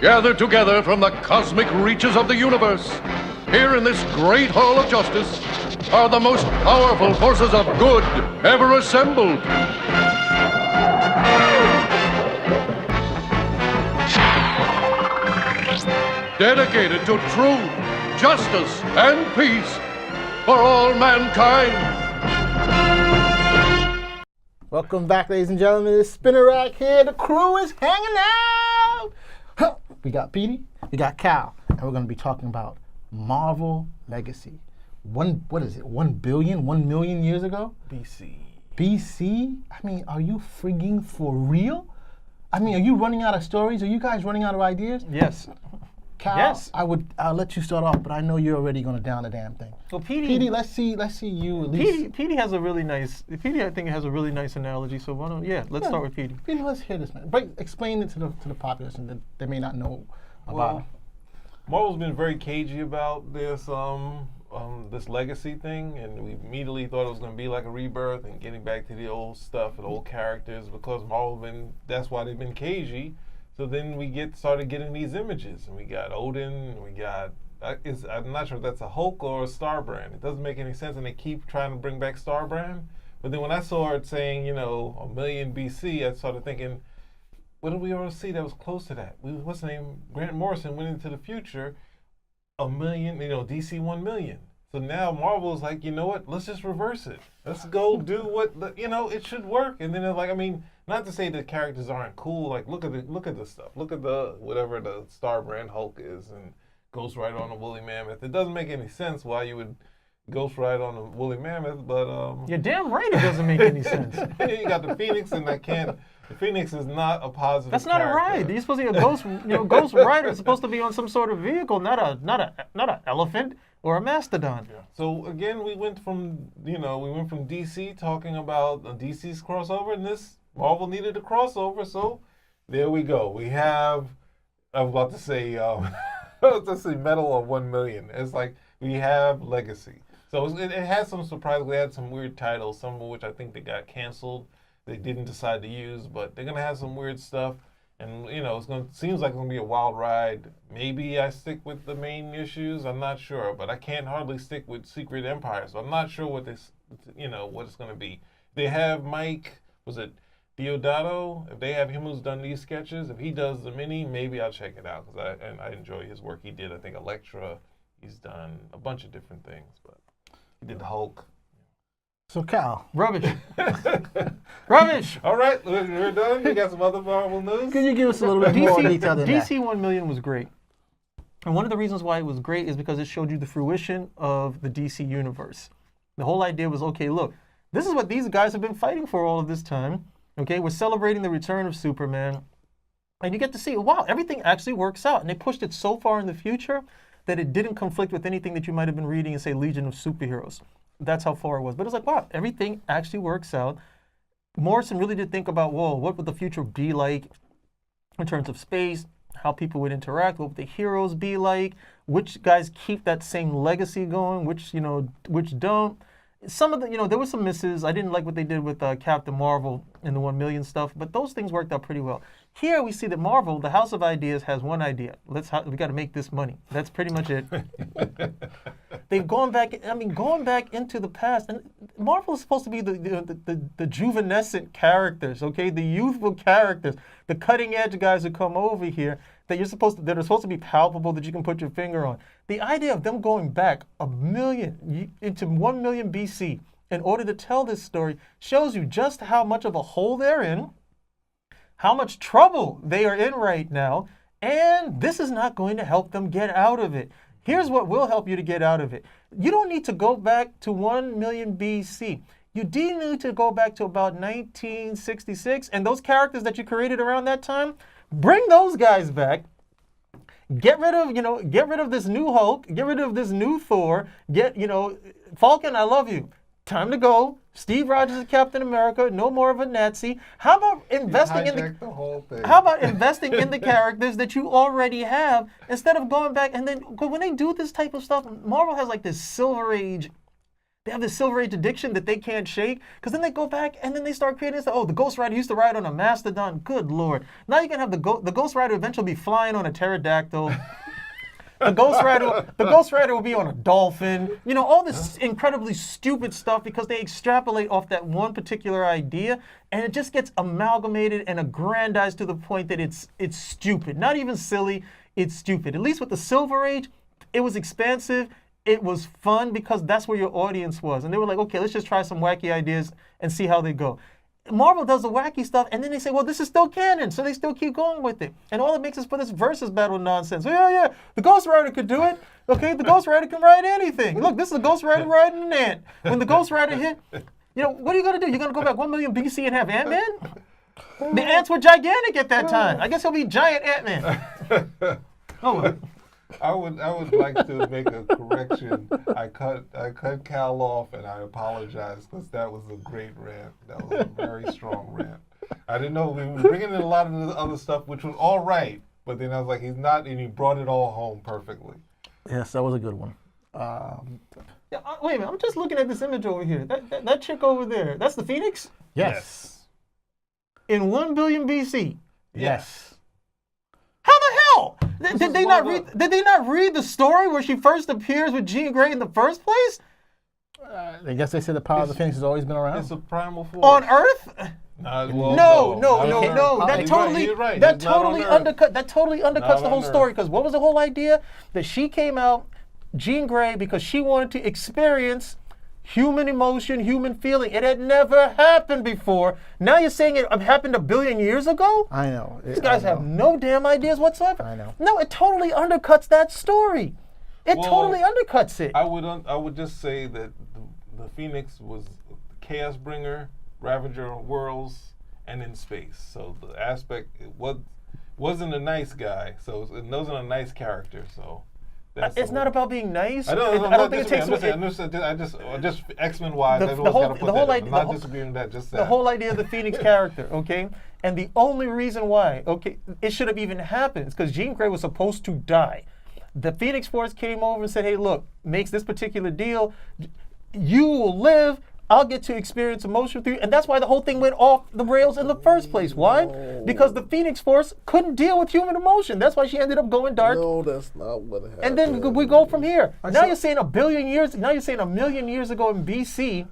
gathered together from the cosmic reaches of the universe, here in this great hall of justice, are the most powerful forces of good ever assembled. Dedicated to truth, justice, and peace for all mankind. Welcome back, ladies and gentlemen. It's Spinner Rack here. The crew is hanging out. Huh. We got Petey, we got Cal, and we're going to be talking about Marvel Legacy. What is it? 1 billion, 1 million years ago? BC? I mean, are you frigging for real? I mean, are you running out of stories? Are you guys running out of ideas? Yes. Cal, yes. I'll let you start off, but I know you're already going to down the damn thing. Well, Petey, let's see you at least. Petey has a really nice. Petey, I think, has a really nice analogy. So why don't let's start with Petey. Petey, let's hear this, man. Explain it to the population that they may not know about. Marvel's been very cagey about this this legacy thing, and we immediately thought it was going to be like a rebirth and getting back to the old stuff and old characters, because that's why they've been cagey. So then we started getting these images, and we got Odin, and we got, I'm not sure if that's a Hulk or a Starbrand. It doesn't make any sense, and they keep trying to bring back Starbrand. But then when I saw it saying, 1 million BC, I started thinking, what did we already see that was close to that? What's the name? Grant Morrison went into the future, 1 million, DC 1 million. So now Marvel is like, you know what? Let's just reverse it. Let's go do what, it should work. And then they're like, not to say the characters aren't cool. Like, look at the stuff. Look at whatever the Starbrand Hulk is, and Ghost Rider on the woolly mammoth. It doesn't make any sense why you would Ghost Rider on the woolly mammoth, but you're damn right it doesn't make any sense. You got the Phoenix, and the Phoenix is not a positive. That's not character. a ride. You're supposed to be a ghost. Ghost Rider is supposed to be on some sort of vehicle, not an elephant or a mastodon. Yeah. So again, we went from DC talking about DC's crossover, and this Marvel needed a crossover, so there we go. We have, I was about to say, Medal of 1 million. It's like we have Legacy. So it has some surprises. We had some weird titles, some of which I think they got canceled. They didn't decide to use, but they're gonna have some weird stuff, and seems like it's gonna be a wild ride. Maybe I stick with the main issues. I'm not sure, but I can't hardly stick with Secret Empire, so I'm not sure what it's gonna be. They have Mike, was it Deodato? If they have him who's done these sketches, if he does the mini, maybe I'll check it out, because I enjoy his work. He did, I think, Elektra. He's done a bunch of different things, but he did the Hulk. So Cal, rubbish. Rubbish. All right, we're done. You got some other Marvel news? Can you give us a little bit more detail than that? DC 1 million was great. And one of the reasons why it was great is because it showed you the fruition of the DC universe. The whole idea was, okay, look, this is what these guys have been fighting for all of this time. Okay, we're celebrating the return of Superman. And you get to see, wow, everything actually works out. And they pushed it so far in the future that it didn't conflict with anything that you might have been reading in, say, Legion of Superheroes. That's how far it was. But it's like, wow, everything actually works out. Morrison really did think about, whoa, what would the future be like in terms of space, how people would interact, what would the heroes be like, which guys keep that same legacy going, which don't. Some of the, there were some misses. I didn't like what they did with Captain Marvel and the 1 million stuff, but those things worked out pretty well. Here we see that Marvel, the House of Ideas, has one idea. We got to make this money. That's pretty much it. They've gone back into the past, and Marvel is supposed to be the juvenescent characters, okay, the youthful characters, the cutting edge guys who come over here that are supposed to be palpable, that you can put your finger on. The idea of them going back into 1 million BC in order to tell this story shows you just how much of a hole they're in, how much trouble they are in right now, and this is not going to help them get out of it. Here's what will help you to get out of it. You don't need to go back to 1 million BC. You do need to go back to about 1966, and those characters that you created around that time, bring those guys back. Get rid of this new Hulk, get rid of this new Thor, Falcon, I love you. Time to go. Steve Rogers is Captain America, no more of a Nazi. How about investing in the whole thing. How about investing in the characters that you already have instead of going back and then when they do this type of stuff, Marvel has like this silver age. They have this Silver Age addiction that they can't shake. Because then they go back and then they start creating this. Oh, the Ghost Rider used to ride on a mastodon. Good Lord. Now you can have the Ghost Rider eventually be flying on a pterodactyl. The Ghost Rider will be on a dolphin. You know, all this incredibly stupid stuff because they extrapolate off that one particular idea, and it just gets amalgamated and aggrandized to the point that it's stupid. Not even silly, it's stupid. At least with the Silver Age, it was expansive. It was fun because that's where your audience was. And they were like, okay, let's just try some wacky ideas and see how they go. Marvel does the wacky stuff, and then they say, well, this is still canon, so they still keep going with it. And all it makes is for this versus battle nonsense. Oh, yeah, the Ghost Rider could do it. Okay, the Ghost Rider can ride anything. Look, this is a Ghost Rider riding an ant. When the Ghost Rider hit, you know, what are you going to do? You're going to go back 1 million BC and have Ant-Man? The ants were gigantic at that time. I guess he'll be giant Ant-Man. Oh, I would like to make a correction. I cut Cal off, and I apologize because that was a great rant. That was a very strong rant. I didn't know we were bringing in a lot of the other stuff, which was all right, but then I was like, he's not, and he brought it all home perfectly. Yes, that was a good one. yeah, wait a minute. I'm just looking at this image over here. That chick over there, that's the Phoenix? Yes. In 1 billion BC. Yes. How the hell? Did they not read the story where she first appears with Jean Grey in the first place? I guess they said the power of the Phoenix has always been around. It's a primal force. On Earth? No. That totally undercuts the whole story. Because what was the whole idea? That she came out, Jean Grey, because she wanted to experience human emotion, human feeling. It had never happened before. Now you're saying it happened 1 billion years ago? I know. These guys have no damn ideas whatsoever. I know. No, it totally undercuts that story. It totally undercuts it. I would just say that the Phoenix was chaos bringer, ravager of worlds, and in space. So the aspect wasn't a nice guy. So it wasn't a nice character. So. It's not about being nice. I don't think it takes away. I just X-Men wise. The whole idea of the Phoenix character, okay, and the only reason why, okay, it should have even happened is because Jean Grey was supposed to die. The Phoenix Force came over and said, "Hey, look, makes this particular deal. You will live. I'll get to experience emotion through you." And that's why the whole thing went off the rails in the first place. Why? Because the Phoenix Force couldn't deal with human emotion. That's why she ended up going dark. No, that's not what happened. And then we go from here. Now you're saying 1 billion years, now you're saying 1 million years ago in BC,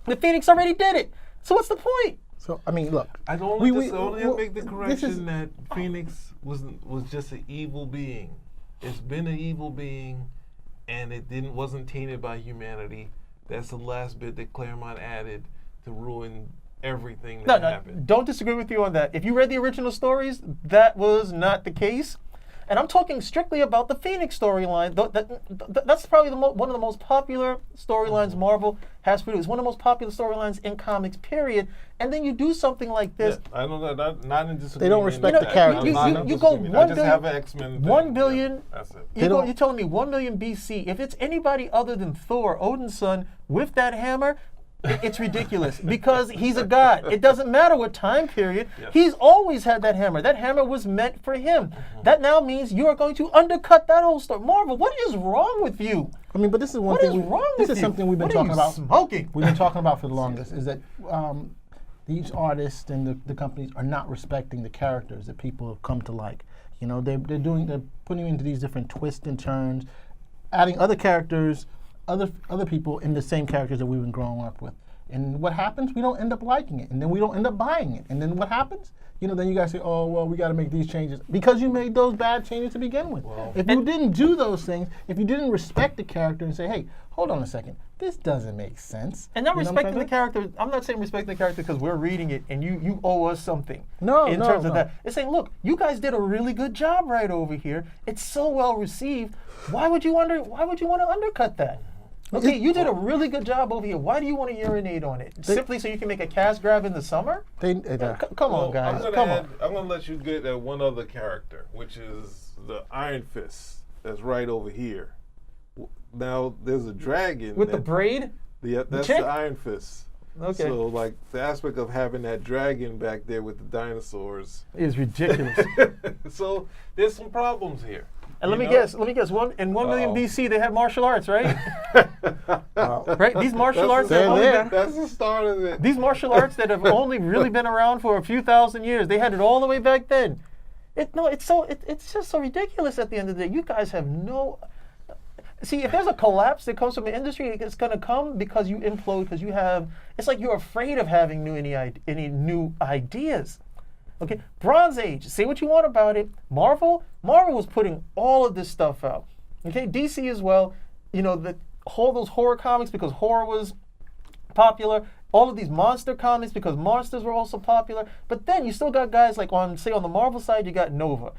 the Phoenix already did it. So what's the point? So, I mean, look. I only make the correction that Phoenix was just an evil being. It's been an evil being, and it wasn't tainted by humanity. That's the last bit that Claremont added to ruin everything that happened. Don't disagree with you on that. If you read the original stories, that was not the case. And I'm talking strictly about the Phoenix storyline. That's probably one of the most popular storylines Marvel has produced. One of the most popular storylines in comics, period. And then you do something like this. Yeah, I know that. Not in disagreement. They don't respect the characters. You go 1 billion. I just have an X-Men. 1 billion. Yeah, that's it. You're telling me 1 million BC. If it's anybody other than Thor, Odin's son, with that hammer, it's ridiculous because he's a god. It doesn't matter what time period. Yes. He's always had that hammer. That hammer was meant for him. Mm-hmm. That now means you are going to undercut that whole story. Marvel, what is wrong with you? I mean, but this is one thing. What is wrong with you? This is something we've been talking about. Smoking. We've been talking about for the longest. Is that these artists and the companies are not respecting the characters that people have come to like. You know, they're putting into these different twists and turns, adding other characters. Other people in the same characters that we've been growing up with. And what happens? We don't end up liking it. And then we don't end up buying it. And then what happens? You know, then you guys say, oh, well, we got to make these changes. Because you made those bad changes to begin with. Well, if you didn't do those things, if you didn't respect the character and say, hey, hold on a second, this doesn't make sense. And not respecting the character, I'm not saying respecting the character because we're reading it and you owe us something. In terms of that. It's saying, look, you guys did a really good job right over here. It's so well received. Why would you want to undercut that? Okay, you did a really good job over here. Why do you want to urinate on it? Simply so you can make a cash grab in the summer? Come on, guys. I'm going to let you get at one other character, which is the Iron Fist that's right over here. Now, there's a dragon. With the braid? Yeah, that's the Iron Fist. Okay. So, like, the aspect of having that dragon back there with the dinosaurs is ridiculous. So, there's some problems here. And let me know? guess. In 1 million BC, they had martial arts, right? Right? These martial arts. They're there. That's the start of it. These martial arts that have only really been around for a few thousand years, they had it all the way back then. It's just so ridiculous at the end of the day. You guys have no. See, if there's a collapse that comes from the industry, it's going to come because you implode, because you have. It's like you're afraid of having any new ideas. Okay, Bronze Age. Say what you want about it. Marvel was putting all of this stuff out. Okay, DC as well. You know, all those horror comics because horror was popular. All of these monster comics because monsters were also popular. But then you still got guys like on the Marvel side, you got Nova.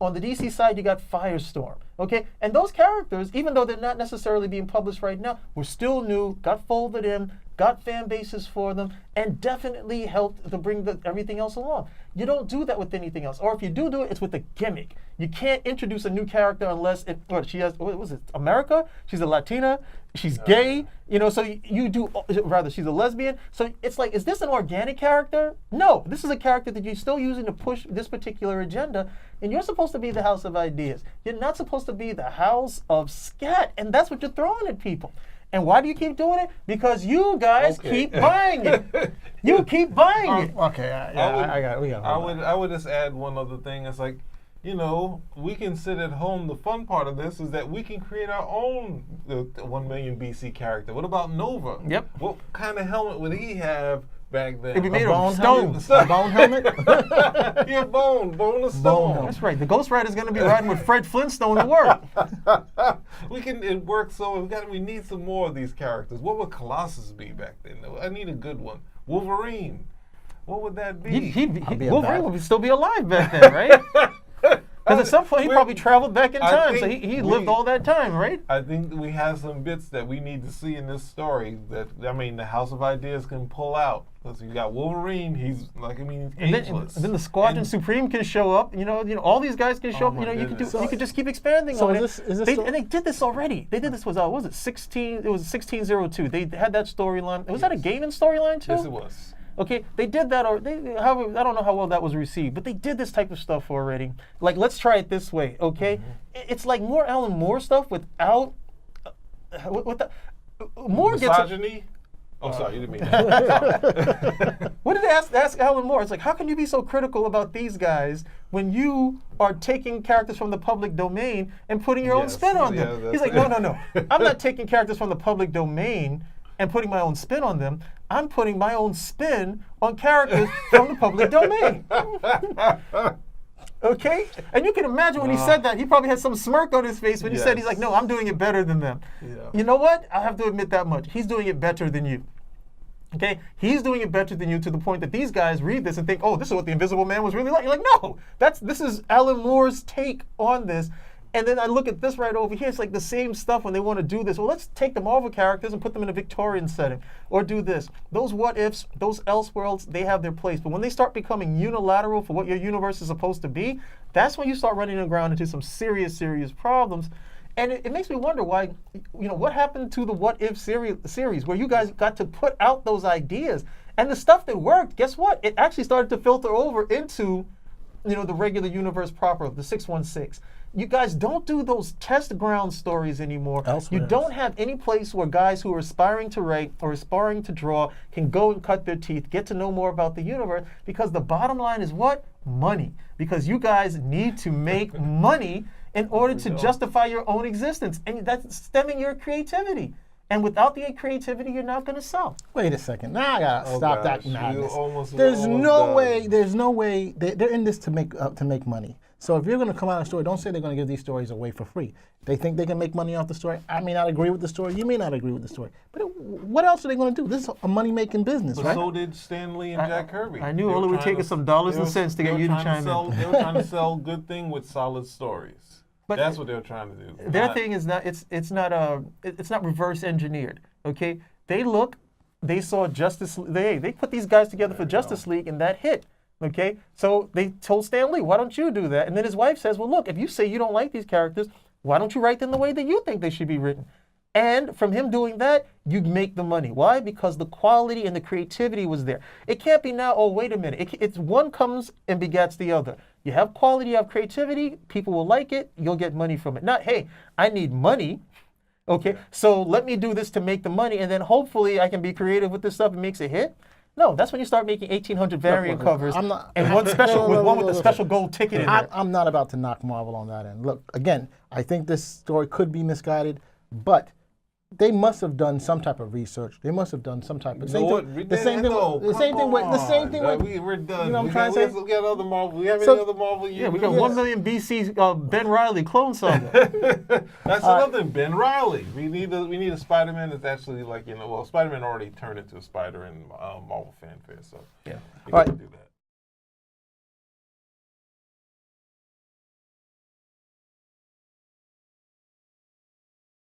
On the DC side, you got Firestorm. Okay, and those characters, even though they're not necessarily being published right now, were still new, got folded in, got fan bases for them, and definitely helped to bring everything else along. You don't do that with anything else. Or if you do it, it's with a gimmick. You can't introduce a new character unless she has, what was it, America? She's a Latina, she's gay, you know, so you do, rather, she's a lesbian. So it's like, is this an organic character? No, this is a character that you're still using to push this particular agenda, and you're supposed to be the house of ideas. You're not supposed to be the house of scat, and that's what you're throwing at people. And why do you keep doing it? Because you guys keep buying it. You keep buying it. Okay, I got it. I would just add one other thing. It's like, you know, we can sit at home. The fun part of this is that we can create our own 1 million BC character. What about Nova? Yep. What kind of helmet would he have back then? It'd be made bone of stone. A bone helmet? Yeah, bone of stone. helmet. That's right. The Ghost Rider's going to be riding with Fred Flintstone to work. It works so we need some more of these characters. What would Colossus be back then? I need a good one. Wolverine. What would that be? Wolverine would still be alive back then, right? Because at some point he probably traveled back in time, so he lived all that time, right? I think we have some bits that we need to see in this story that, the House of Ideas can pull out. Because you got Wolverine, he's ageless. And then the Squadron Supreme can show up. You know, all these guys can show up. You know, you could just keep expanding on it. And they did this already. They did this was 1602. They had that storyline. Was that a gaming storyline too? Yes, it was. Okay, they did that, however, I don't know how well that was received, but they did this type of stuff already. Like, let's try it this way, okay? Mm-hmm. It's like more Alan Moore stuff without, Moore misogyny? Sorry, you didn't mean that. What did they ask Alan Moore? It's like, how can you be so critical about these guys when you are taking characters from the public domain and putting your own spin on them? He's like, no. I'm not taking characters from the public domain and putting my own spin on them. I'm putting my own spin on characters from the public domain. Okay? And you can imagine when he said that, he probably had some smirk on his face when he said, he's like, no, I'm doing it better than them. Yeah. You know what? I have to admit that much. He's doing it better than you. Okay? He's doing it better than you to the point that these guys read this and think, oh, this is what the Invisible Man was really like. You're like, no, this is Alan Moore's take on this. And then I look at this right over here. It's like the same stuff when they want to do this. Well, let's take the Marvel characters and put them in a Victorian setting. Or do this. Those what-ifs, those Elseworlds, they have their place. But when they start becoming unilateral for what your universe is supposed to be, that's when you start running aground into some serious, serious problems. And it makes me wonder why, what happened to the what-if series where you guys got to put out those ideas. And the stuff that worked, guess what? It actually started to filter over into, the regular universe proper, the 616. You guys don't do those test ground stories anymore. You don't have any place where guys who are aspiring to write or aspiring to draw can go and cut their teeth, get to know more about the universe, because the bottom line is what? Money. Because you guys need to make money in order to justify your own existence. And that's stemming your creativity. And without the creativity, you're not going to sell. Wait a second. Now I gotta stop that madness. There's no way. They're in this to make money. So if you're going to come out of a story, don't say they're going to give these stories away for free. They think they can make money off the story. I may not agree with the story. You may not agree with the story. But what else are they going to do? This is a money-making business, right? So did Stan Lee and Jack Kirby. I knew Oli would take us some dollars and cents to get you to chime in. They were trying to sell good thing with solid stories. But that's what they were trying to do. Their thing is not. It's not reverse engineered. Okay, they saw Justice. They put these guys together for Justice League, and that hit. Okay, so they told Stan Lee, why don't you do that? And then his wife says, well, look, if you say you don't like these characters, why don't you write them the way that you think they should be written? And from him doing that, you make the money. Why? Because the quality and the creativity was there. It can't be now, oh, wait a minute. It's one comes and begets the other. You have quality, you have creativity, people will like it, you'll get money from it. Not, hey, I need money. Okay, so let me do this to make the money, and then hopefully I can be creative with this stuff and makes a hit. No, that's when you start making 1,800 variant covers and one special with one with a special gold ticket in there. I'm not about to knock Marvel on that end. Look, again, I think this story could be misguided, but they must have done some type of research. They must have done some type of We're done. You know what I'm trying to say? We got other Marvel. We have So- any other Marvel? Yeah, we got 1 million BC Ben Riley clone saga. That's another thing. Ben Riley. We need a Spider-Man that's actually like, well, Spider-Man already turned into a spider in Marvel fanfare, so Yeah. we All right. can do that.